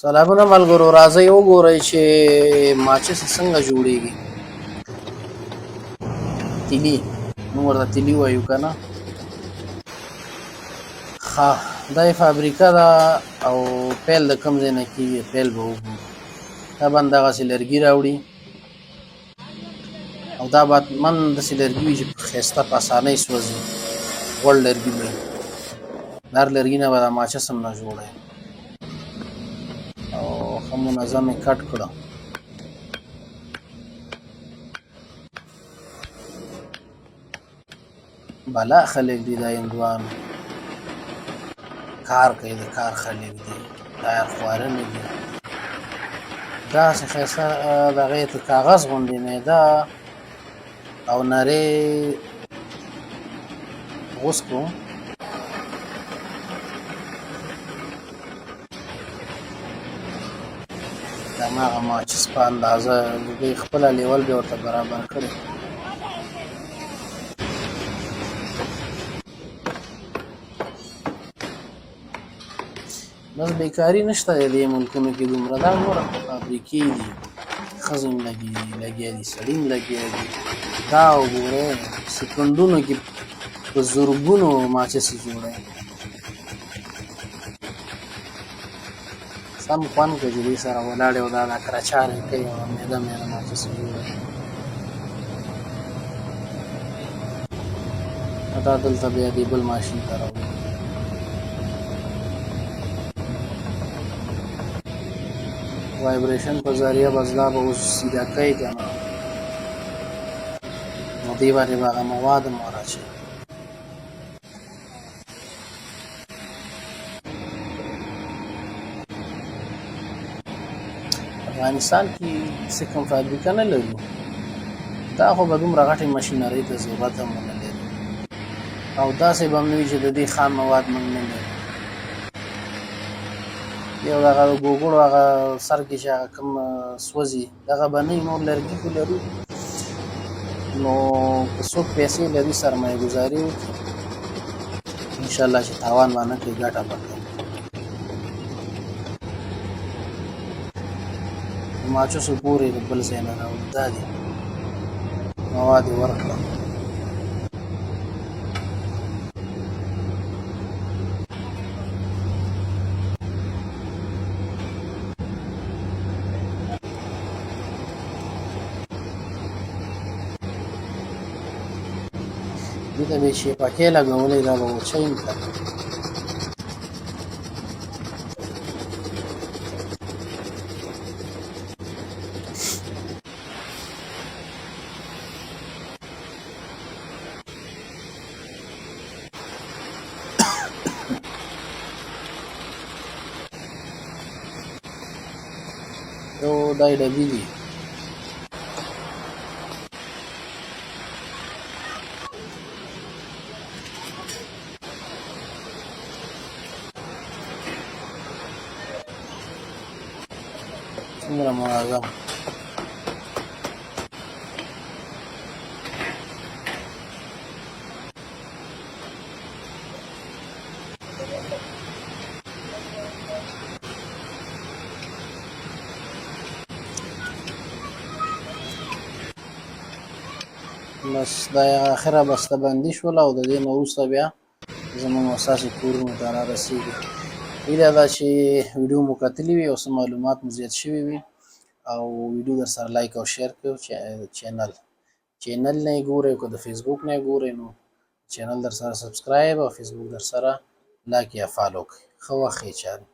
سلامونه ملګرو، راځئ وګورئ چې ماچس څنګه جوړیږي. تیلي موږ ورته تیلي وایو که نه. ښه، دا یې فابریکه ده او پیل د کوم ځای نه کېږي، پیل به وګورو. طبعا دغسې لرګي راوړي او دا باید من داسې لرګي وي چې ښایسته په اسانۍ سوځي، غوړ لرګي وي. د هر لرګي نه به دا ماچس هم نه جوړوي او ښه منظم یې کټ کړه. بلا خلک دي دا هندوان، کار کوي، د کار خلک دي، ټایر خواره نه دي. داسې ښایسته دغه یې کاغذ غوندې میده او نرۍ غوڅ کړو. د هماغه ماچس په اندازه دوی خپله لیول بیا ورته برابر کړی. بس بیکاري نشته د دې ملکونو کې دومره. دا ګوره فابریکې دي، ښځې هم لګیا دي، سړي هم لګیا دي. دا وګورئ سکندونو کې په زرګونو ماچسې جوړوي. سم خوند کوي چې دوی سره ولاړ او دا کرچارې کوي او میده میده ماچسې جوړوي. دا دلته بیا دې بل ماشین ته راوړي. وایبریشن په ذریعه بزلا به اوس سیده کوي که نه، نو دې باندې به هغه مواد هم وراچوي. افغانستان کې څه کوم فابریکه نه لرو، دا خو به دومره غټې ماشینرۍ ته ضرورت هم ونه لري او داسې به هم نه وي چې د دې خام مواد موږ نه لرو. یو دغه د ګوګړو هغه سر کې چې هغه کوم سوځي دغه به نه وي، نور لرګي خو لرو. نو که څوک پیسې لري سرمایه ګذاري وکړي، انشاءالله چې تاوان به نه کوي، ګټه به کوي. د ماچسو پورې د بل ځای نه راوړي، دا دي مواد یې ورکړه. دې ته به یې شیپکې لګولې، دا به وچوي که نه. یو دا یې ډبي دي. څومره منظم. بس دا یې اخره بسته بندي شوله او د دې نه وروسته بیا زموږ او ستاسې کورونو ته رارسېږي. هیله ده چې ویډیو مو کتلي وي او څه معلومات مو زیات شوي وي او ویډیو در سره لایک او شیر کړئ. چینل نه یې ګورئ، که د فیسبوک نه یې ګورئ نو چینل در سره سبسکرایب او فیسبوک در سره لایک یا فالو کړئ. ښه وخت ښې چارې.